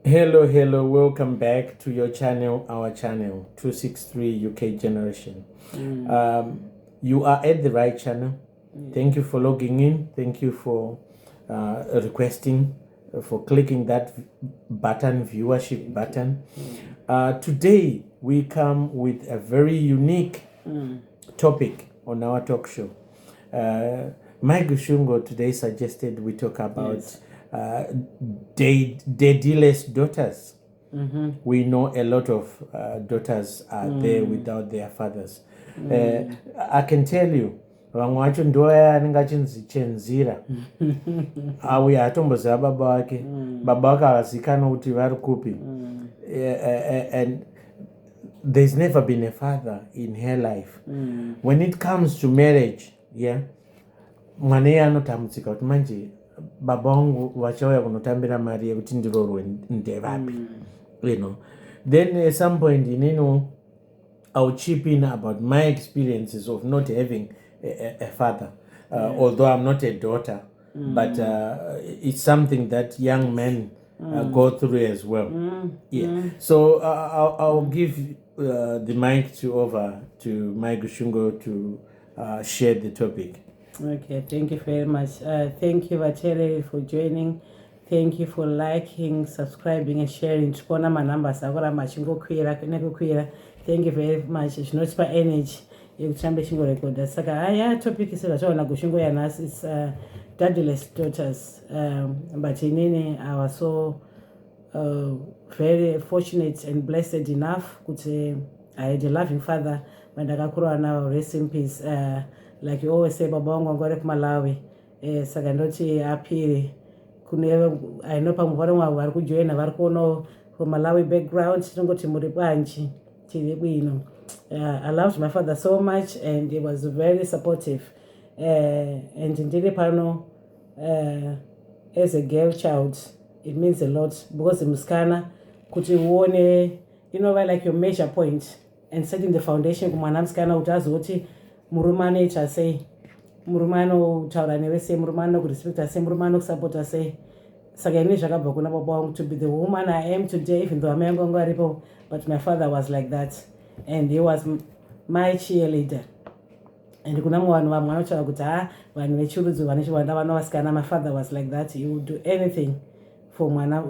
Hello, welcome back to your channel, our channel, 263 UK Generation. You are at the right channel. Thank you for logging in. Thank you for requesting, for clicking that button, viewership button. Today, we come with a very unique topic on our talk show. Mike Gushungo today suggested we talk about Daddyless Daughters. We know a lot of daughters are there without their fathers. I can tell you, vamwe vacho ndoya anenge achinzi chenzira auya atomboziva baba vake baba vake avazikanwa kuti vari kupi and there's never been a father in her life. When it comes to marriage, mwana iye anotambudzika kuti manje baba vangu vachauya kunotambira mari yekuti ndirorwe ndevapi, then at some point I'll chip in about my experiences of not having a father, although I'm not a daughter, but it's something that young men go through as well. So I'll give the mic over to Mike Gushungo to share the topic. Okay, thank you very much. Thank you, Vachere, for joining. Thank you for liking, subscribing, and sharing. Chikona manamba sakora machingo kwira nekukwira. Thank you very much. Zvinotipa energy yekutambe chingo recorder. Saka haya topic isezvachaona Gushingo yanhasi is Daddyless Daughters. But inini I was so very fortunate and blessed enough kuti I had a loving father. Mandakakura now, rest in peace. Like you always say, baba wangu angore kumalawi. Saka ndoti apiri. I know pamuvaro mwa vari kujoina vari kuono from Malawi background. Tinongoti muri bwanji tiri bwino. I loved my father so much and he was very supportive. And ndiri pano as a girl child, it means a lot because muskana kuti uone, like your measure point and setting the foundation kumwana muskana kuti azoti murume anoita sei, murume anotaura newe sei, murume anokurespecta sei, murume anokusapota sei. Saka ini zvakabva kuna baba wangu to be the woman I am today, even though amai angu anga aripo, but my father was like that and he was my cheerleader. And kuna vanhu vamwe vanotaura kuti vanhu vechirudzi vanochiwanda vana vasikana, my father was like that. He would do anything for vana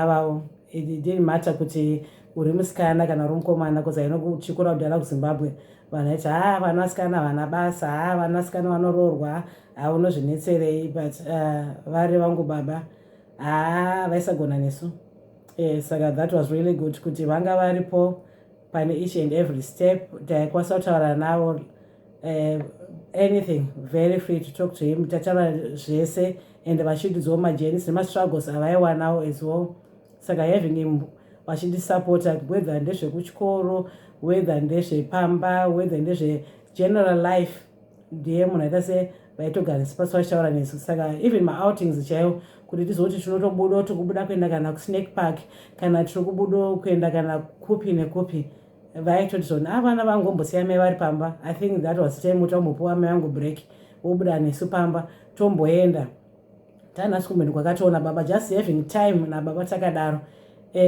vavo. It didn't matter kuti uri musikana kana uri mukomana, because I know kuchikura kudhara kuZimbabwe vanhu vaiti vana vasikana vana basa, vana vasikana vanororwa, unozvinetserei. But vari vangu baba vaisagona nesu. Saka that was really good kuti vanga varipo pane each and every step. Taikwanisa kutaura navo anything, very free to talk to him. Tataura zvese and vachidudzawo majenis nemastruggles avaiwanawo as well. Saka having him vachindisupporta, whether ndezvekuchikoro, whether ndezvepamba, whether ndezvegeneral life, ndiye munhu aita se vaitogarisa pasi vachitaura nesu. Saka even maoutings chaiwo kuti tizoti tinotobuda tikubuda kuenda kana kusnake park kana tiri kubuda kuenda kana kupi nekupi, vaitotizona vana vangu ombosiya mai vari pamba. I think that was time kuti ambopuwa mai vangu break, vobuda nesu pamba tomboenda tanhasi kumbeni kwakatoona baba, just having time nababa takadaro.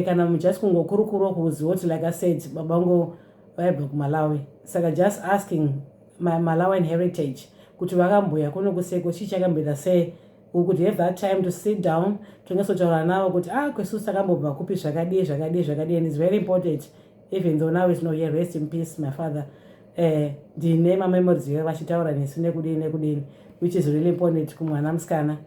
Kana just kungokurukuro kuziva kuti like I said baba vangu vaibva kuMalawi. Saka just asking my Malawian heritage kuti vakamboya kuno kuseko chii chakamboita sei. We could have that time to sit down tonyasotaura navo kuti kwesu takambobva kupi zvakadii, and it's very important. Even though now is no here, rest in peace my father. Ndine mamemories here vachitaura nesu nekudini, which is really important kumwana musikana.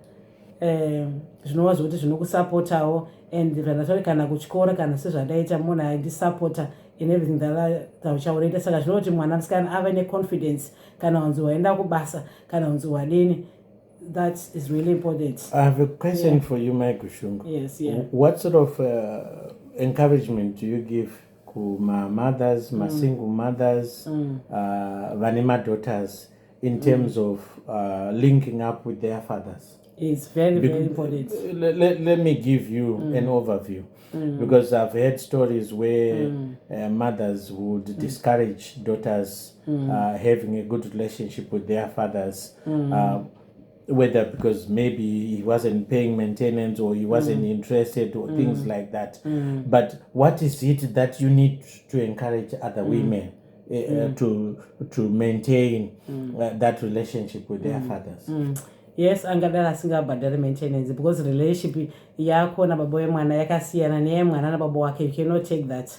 Zvinova zvoti zvinokusapotawo and zvandatauri kana kuchikora kana sezvandaita munhu aindisapota in everything zvauchauraita. Saka zvinoti mwana musikana ave neconfidence kana unzi waenda kubasa kana unzi wadini. That is really important. I have a question for you, Mike Gushungo. Yes, What sort of encouragement do you give to my mothers, my single mothers, vanima daughters, in terms of linking up with their fathers? It's very important. Let me give you an overview, because I've heard stories where mothers would discourage daughters having a good relationship with their fathers. whether because maybe he wasn't paying maintenance or he wasn't interested or things like that. But what is it that you need to encourage other women to maintain that relationship with their fathers? Yes, angadala asingabhadhari maintenance because relationship yako nababa wemwana yakasiyana neyemwana nababa wake. You cannot take that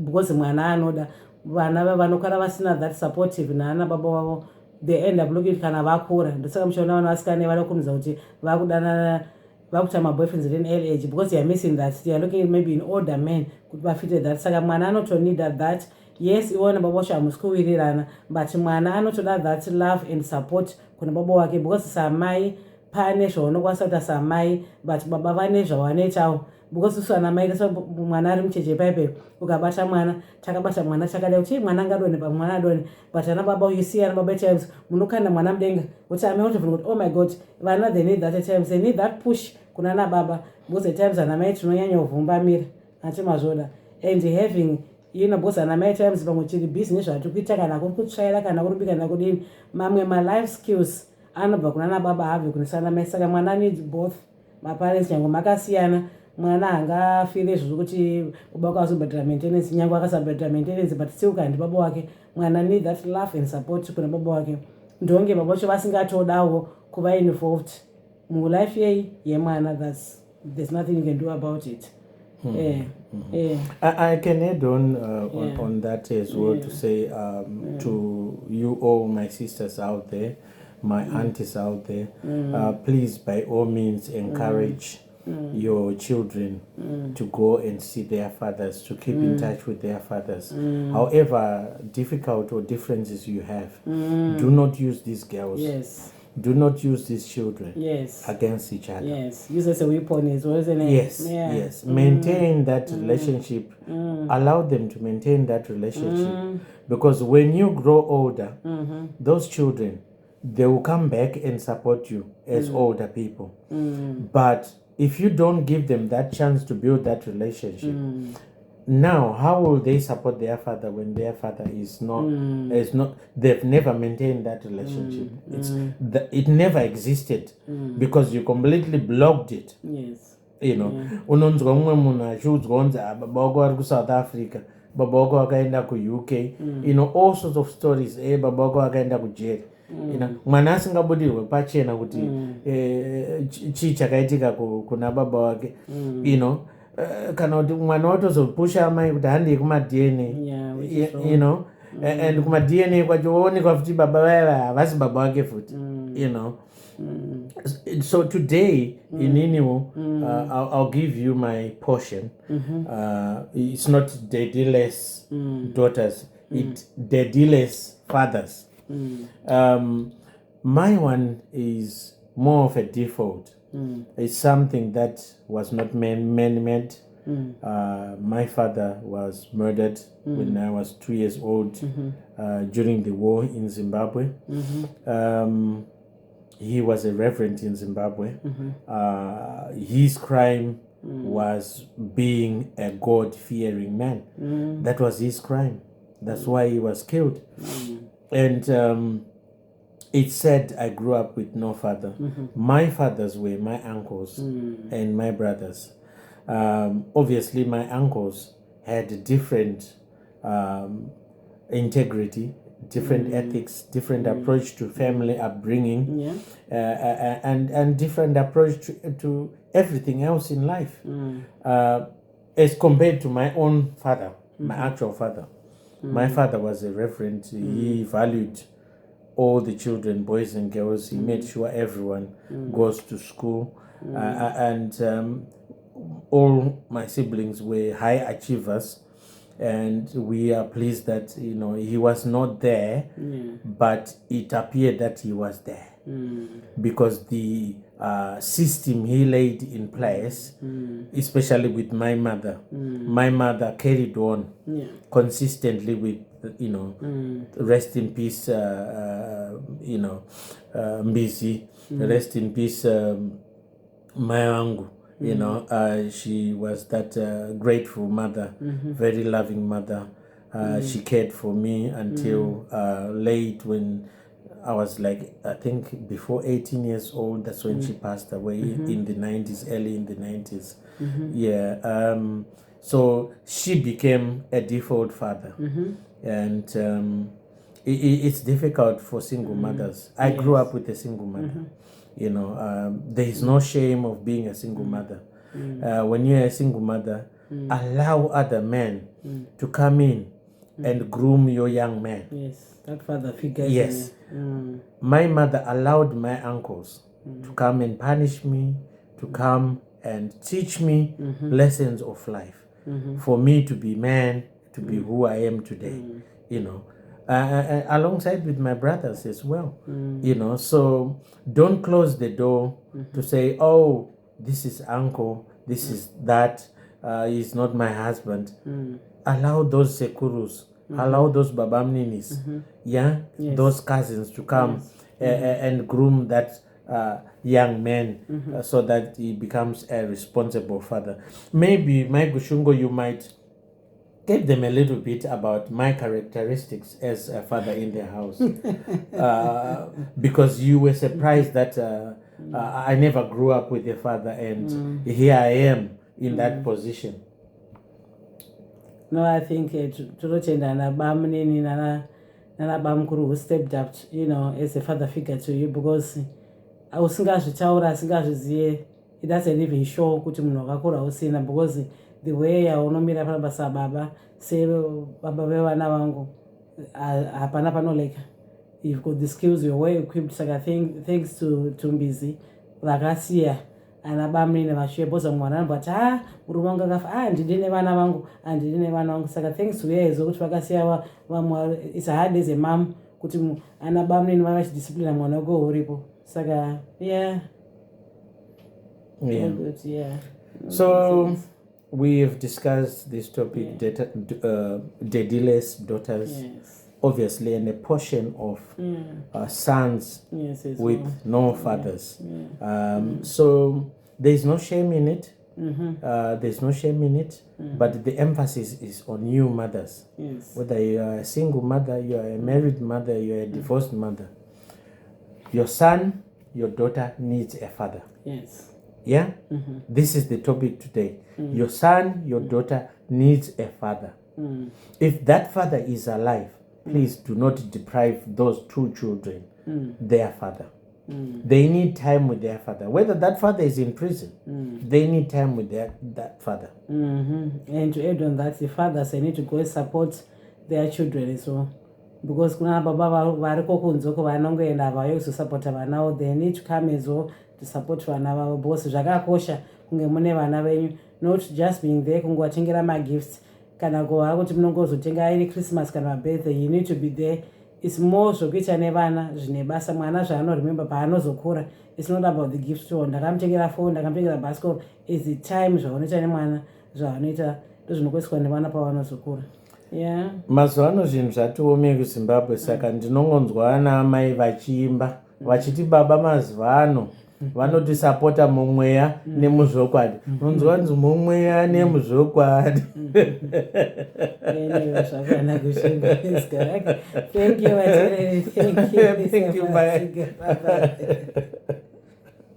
because mwana anoda vana vanokara vasina that supportive nana baba wavo, they end up looking kana vakura. Ndosaka muchaona vana vasikana vanokumidza kuti vakudanana vakuita maboyfriends at an early age because they are missing that. They are looking maybe in older men kuti vafite that. Saka mwana anotonida that. Yes, iwona baba washo hamusikuwirirana, but mwana anotoda that love and support kuna baba wake because samai pane zvaunokwanisa kuita samai but baba vane zvavanoitawo because isu ana mai mwana ari mucheche paipe ukabata mwana takabata mwana chakada kuti mwana ngadone pamwana adone, but ana baba you see ana baba times munokanda mwana mudenga kuti ame kuti oh my god vana they need that at times, they need that push kuna na baba because at times ana mai tinonyanya kuvhumbamira ati mazvoda and having because ana mai times pamwe chiri business zvatukuita kana kuri kutsvaira kana kuri kubika kana kudini mamwe life skills anobva kuna na baba have kunisana mai. Saka mwana needs both maparents nyange makasiyana. Mwana hangafire zvokuti baba wake azobhadhira maintenance nyange akasabhadhira maintenance but still kandi baba wake. Mwana need that love and support kuna baba wake. Ndonge baba vacho vasingatodawo kuva involved mulife yemwana. There's nothing you can do about it. I can add on that as well to say to you all my sisters out there, my aunties out there, please by all means encourage your children to go and see their fathers, to keep in touch with their fathers. However difficult or differences you have, do not use these girls. Yes. Do not use these children against each other. Yes, use as a weapon as well, isn't it? Yes, yes. Maintain that relationship. Allow them to maintain that relationship. Because when you grow older, those children, they will come back and support you as older people. But if you don't give them that chance to build that relationship, now how will they support their father when their father is not they've never maintained that relationship? It never existed because you completely blocked it. Yes. You know, unonzwa umwe munhu achiudzwa kunzi baba wako vari kuSouth Africa, baba wako akaenda kuUK, you know, all sorts of stories. Baba wako akaenda kujeri. Mwana asingabudirwe pachena kuti chii chakaitika kuna baba wake, you know. Kana kuti mwana watozopusha amai kuti handei kumadna, you know, and kumadna kwacho woonekwa futi baba vaya havasi baba wake futi, you know. So today in Iniwo, I'll give you my portion. It's not Daddyless Daughters, it's Daddyless Fathers. My one is more of a default. It's something that was not man-made. My father was murdered when I was 2 years old during the war in Zimbabwe. He was a reverend in Zimbabwe. His crime was being a God-fearing man. That was his crime. That's why he was killed. And it's said I grew up with no father. My fathers were my uncles and my brothers. Obviously, my uncles had different integrity, different ethics, different approach to family upbringing, and different approach to everything else in life, as compared to my own father, my actual father. My father was a reverend. He valued all the children, boys and girls. He made sure everyone goes to school, and all my siblings were high achievers. And we are pleased that, you know, he was not there, but it appeared that he was there because the system he laid in place, especially with my mother. My mother carried on consistently with, you know, rest in peace, you know, Mbisi, rest in peace, Mayangu. You know, she was that grateful mother, very loving mother. She cared for me until late when I was like, I think before 18 years old, that's when she passed away in the 90s, early in the 90s. Yeah. So she became a default father. And it's difficult for single mothers. I grew up with a single mother. You know, there is no shame of being a single mother. When you're a single mother, allow other men to come in and groom your young man. Yes, that father figure. Yes. My mother allowed my uncles to come and punish me, to come and teach me lessons of life, for me to be man, to be who I am today, you know, alongside with my brothers as well, you know. So don't close the door to say, oh, this is uncle, this is that, he's not my husband. Allow those sekurus, allow those babamninis, those cousins to come and groom that young man, so that he becomes a responsible father. Maybe, my Gushungo, you might tell them a little bit about my characteristics as a father in the house, because you were surprised that I never grew up with a father, and here I am in that position. No, I think Nana Bamkuru who stepped up, you know, as a father figure to you, because I was it doesn't even show because the way I unomira basa baba say baba vana wangu hapana panoleka. You've got the skills, you're well equipped, so I think thanks to Mbizi Lagasia and abamni na mashie boza mwana but urumanga gafa ndine vana vangu ndine vana vangu, saka thanks to her zokuti vakasia it's a hard as a mom kuti anabamni na vachi discipline mwana wako uripo, saka yeah. Good, yeah. So we have discussed this topic, Daddyless Daughters. Yes. Obviously, and a portion of sons with no fathers. So there's no shame in it. There's no shame in it, but the emphasis is on you mothers. Yes. Whether you are a single mother, you are a married mother, you are a divorced mother, your son, your daughter needs a father. Yes. Yeah? This is the topic today. Your son, your daughter needs a father. If that father is alive, please do not deprive those two children their father. They need time with their father. Whether that father is in prison, they need time with that father. And to add on that, the fathers, they need to go and support their children as well. Because kuna baba variko kunzoko vanongoenda vayokusapota vana, they need to come as well to support vana vavo, because zvakakosha kunge mune vana venyu, not just being there kungovatengera magifts kana kuva kuti munongozotenga iri Christmas kana birthday. You need to be there. It's more zvokuita nevana zvine basa, mwana zvaanorimember paanozokura. It's not about the gift to ndakamutengera phone, ndakamutengera basketball. It's the time zvaunoita nemwana, zvaunoita ndozvinokuiswa nevana pavanozokura. Yeah. Mazuva ano zvinhu zvatiome kuZimbabwe, saka ndinongonzwa ana amai vachiimba vachiti baba mazuva ano vanotisapota mumweya nemuzvokwadi. Unonzwa nzi mumweya nemuzvokwadi. Thank you. Thank you. Bye.